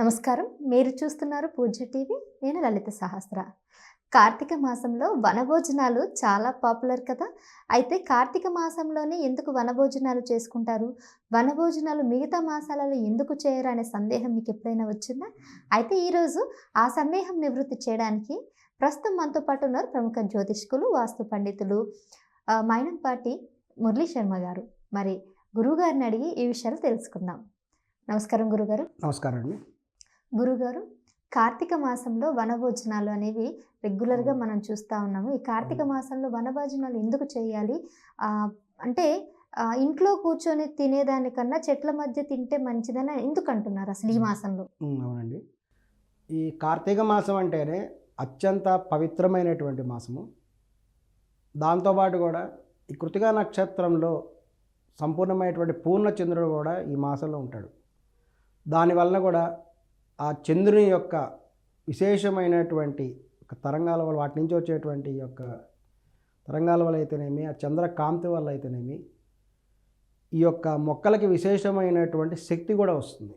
నమస్కారం. మీరు చూస్తున్నారు పూజ్య టీవీ. నేను లలిత సహస్ర. కార్తీక మాసంలో వనభోజనాలు చాలా పాపులర్ కదా! అయితే కార్తీక మాసంలోనే ఎందుకు వనభోజనాలు చేసుకుంటారు? వనభోజనాలు మిగతా మాసాలలో ఎందుకు చేయరు అనే సందేహం మీకు ఎప్పుడైనా వచ్చిందా? అయితే ఈరోజు ఆ సందేహం నివృత్తి చేయడానికి ప్రస్తుతం మనతో పాటు ఉన్నారు ప్రముఖ జ్యోతిష్కులు, వాస్తు పండితులు మైనంపాటి మురళీ శర్మ గారు. మరి గురువుగారిని అడిగి ఈ విషయాలు తెలుసుకుందాం. నమస్కారం గురుగారు. నమస్కారం అండి. గురుగారు, కార్తీక మాసంలో వనభోజనాలు అనేవి రెగ్యులర్‌గా మనం చూస్తా ఉన్నాము. ఈ కార్తీక మాసంలో వనభోజనాలు ఎందుకు చేయాలి? అంటే ఇంట్లో కూర్చొని తినేదానికన్నా చెట్ల మధ్య తింటే మంచిదని ఎందుకంటున్నారు అసలు ఈ మాసంలో? అవునండి. ఈ కార్తీక మాసం అంటేనే అత్యంత పవిత్రమైనటువంటి మాసము. దాంతోపాటు కూడా ఈ కృతికా నక్షత్రంలో సంపూర్ణమైనటువంటి పూర్ణచంద్రుడు కూడా ఈ మాసంలో ఉంటాడు. దానివలన కూడా ఆ చంద్రుని యొక్క విశేషమైనటువంటి తరంగాల వల్ల, వాటి నుంచి వచ్చేటువంటి యొక్క తరంగాల వల్ల అయితేనేమి, ఆ చంద్రకాంతి వల్ల అయితేనేమి, ఈ యొక్క మొక్కలకి విశేషమైనటువంటి శక్తి కూడా వస్తుంది.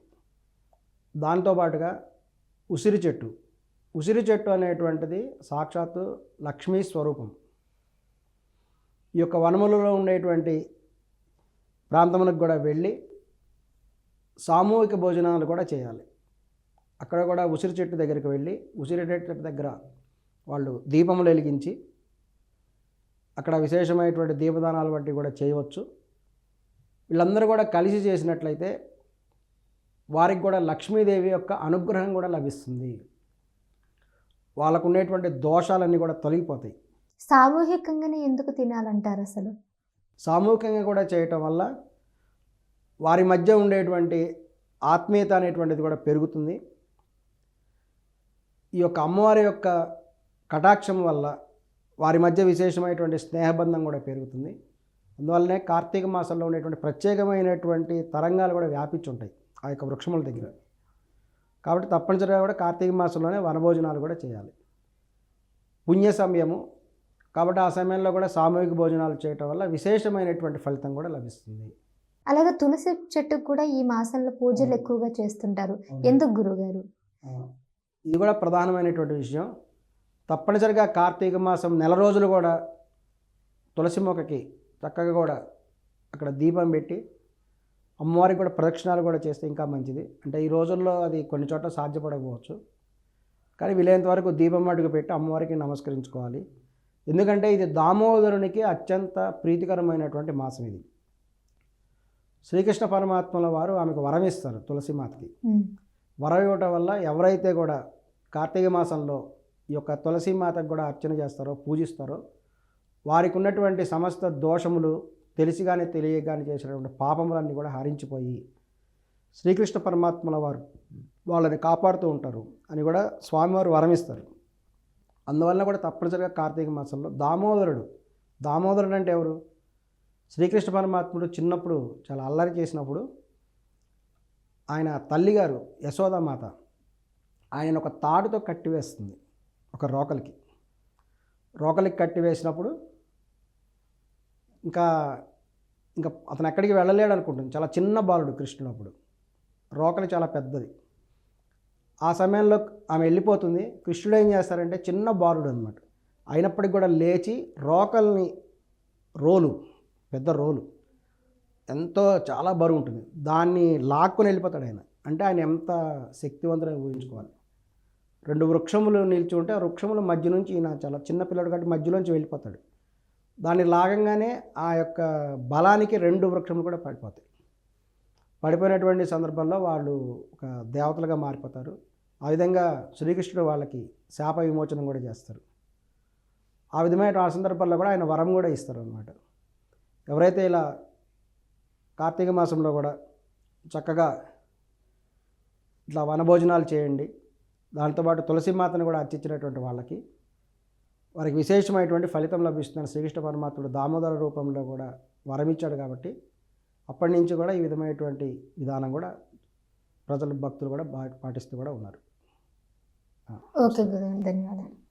దాంతోపాటుగా ఉసిరి చెట్టు అనేటువంటిది సాక్షాత్తు లక్ష్మీ స్వరూపం. ఈ యొక్క వనములలో ఉండేటువంటి ప్రాంతములకు కూడా వెళ్ళి సామూహిక భోజనాలు కూడా చేయాలి. అక్కడ కూడా ఉసిరి చెట్టు దగ్గరికి వెళ్ళి ఉసిరి చెట్టు దగ్గర వాళ్ళు దీపములు వెలిగించి అక్కడ విశేషమైనటువంటి దీపదానాలు వంటివి కూడా చేయవచ్చు. వీళ్ళందరూ కూడా కలిసి చేసినట్లయితే వారికి కూడా లక్ష్మీదేవి యొక్క అనుగ్రహం కూడా లభిస్తుంది. వాళ్ళకు ఉండేటువంటి దోషాలన్నీ కూడా తొలగిపోతాయి. సామూహికంగానే ఎందుకు తినాలంటారు అసలు? సామూహికంగా కూడా చేయటం వల్ల వారి మధ్య ఉండేటువంటి ఆత్మీయత అనేటువంటిది కూడా పెరుగుతుంది. ఈ యొక్క అమ్మవారి యొక్క కటాక్షం వల్ల వారి మధ్య విశేషమైనటువంటి స్నేహబంధం కూడా పెరుగుతుంది. అందువల్లనే కార్తీక మాసంలో ఉండేటువంటి ప్రత్యేకమైనటువంటి తరంగాలు కూడా వ్యాపించి ఉంటాయి ఆ యొక్క వృక్షముల దగ్గర. కాబట్టి తప్పనిసరిగా కూడా కార్తీక మాసంలోనే వనభోజనాలు కూడా చేయాలి. పుణ్య సమయము కాబట్టి ఆ సమయంలో కూడా సామూహిక భోజనాలు చేయటం వల్ల విశేషమైనటువంటి ఫలితం కూడా లభిస్తుంది. అలాగే తులసి చెట్టుకు కూడా ఈ మాసంలో పూజలు ఎక్కువగా చేస్తుంటారు. ఎందుకు గురుగారు? ఇది కూడా ప్రధానమైనటువంటి విషయం. తప్పనిసరిగా కార్తీక మాసం నెల రోజులు కూడా తులసి మొక్కకి చక్కగా కూడా అక్కడ దీపం పెట్టి అమ్మవారికి కూడా ప్రదక్షిణాలు కూడా చేస్తే ఇంకా మంచిది. అంటే ఈ రోజుల్లో అది కొన్ని చోట్ల సాధ్యపడకపోవచ్చు, కానీ వీలైనంత వరకు దీపం అడుగు పెట్టి అమ్మవారికి నమస్కరించుకోవాలి. ఎందుకంటే ఇది దామోదరునికి అత్యంత ప్రీతికరమైనటువంటి మాసం. ఇది శ్రీకృష్ణ పరమాత్మల వారు ఆమెకు వరం ఇస్తారు తులసిమాతకి. వరం ఇవ్వటం వల్ల ఎవరైతే కూడా కార్తీక మాసంలో ఈ యొక్క తులసిమాతకు కూడా అర్చన చేస్తారో, పూజిస్తారో, వారికి ఉన్నటువంటి సమస్త దోషములు తెలిసి కానీ తెలియక కానీ చేసినటువంటి పాపములన్నీ కూడా హరించిపోయి శ్రీకృష్ణ పరమాత్మల వారు వాళ్ళని కాపాడుతూ ఉంటారు అని కూడా స్వామివారు వరం ఇస్తారు. అందువల్ల కూడా తప్పనిసరిగా కార్తీక మాసంలో దామోదరుడు అంటే ఎవరు? శ్రీకృష్ణ పరమాత్ముడు చిన్నప్పుడు చాలా అల్లరి చేసినప్పుడు ఆయన తల్లిగారు యశోదామాత ఆయన ఒక తాడుతో కట్టివేస్తుంది. ఒక రోకలికి కట్టివేసినప్పుడు ఇంకా అతను ఎక్కడికి వెళ్ళలేడు అనుకుంటుంది. చాలా చిన్న బాలుడు కృష్ణుడు. అప్పుడు రోకలి చాలా పెద్దది. ఆ సమయంలో ఆమె వెళ్ళిపోతుంది. కృష్ణుడు ఏం చేస్తారంటే చిన్న బాలుడు అనమాట, అయినప్పటికీ కూడా లేచి రోకల్ని పెద్ద రోలు ఎంతో చాలా బరువు ఉంటుంది, దాన్ని లాక్కుని వెళ్ళిపోతాడు ఆయన. అంటే ఆయన ఎంత శక్తివంతుడని ఊహించుకోవాలి. 2 వృక్షములు నిలిచి ఉంటే ఆ వృక్షముల మధ్య నుంచి ఈయన చాలా చిన్న పిల్లడు కాబట్టి మధ్యలోంచి వెళ్ళిపోతాడు. దాన్ని లాగంగానే ఆ యొక్క బలానికి 2 వృక్షములు కూడా పడిపోతాయి. పడిపోయినటువంటి సందర్భంలో వాళ్ళు ఒక దేవతలుగా మారిపోతారు. ఆ విధంగా శ్రీకృష్ణుడు వాళ్ళకి శాప విమోచనం కూడా చేస్తారు. ఆ విధమైన ఆ సందర్భాల్లో కూడా ఆయన వరం కూడా ఇస్తారు అన్నమాట. ఎవరైతే ఇలా కార్తీక మాసంలో కూడా చక్కగా ఇట్లా వనభోజనాలు చేయండి, దాంతోపాటు తులసిమాతను కూడా అర్చించినటువంటి వాళ్ళకి వారికి విశేషమైనటువంటి ఫలితం లభిస్తుందని శ్రీకృష్ణ పరమాత్ముడు దామోదర రూపంలో కూడా వరమిచ్చాడు. కాబట్టి అప్పటి నుంచి కూడా ఈ విధమైనటువంటి విధానం కూడా భక్తులు కూడా పాటిస్తూ కూడా ఉన్నారు. ఓకే గురువు, ధన్యవాదాలు.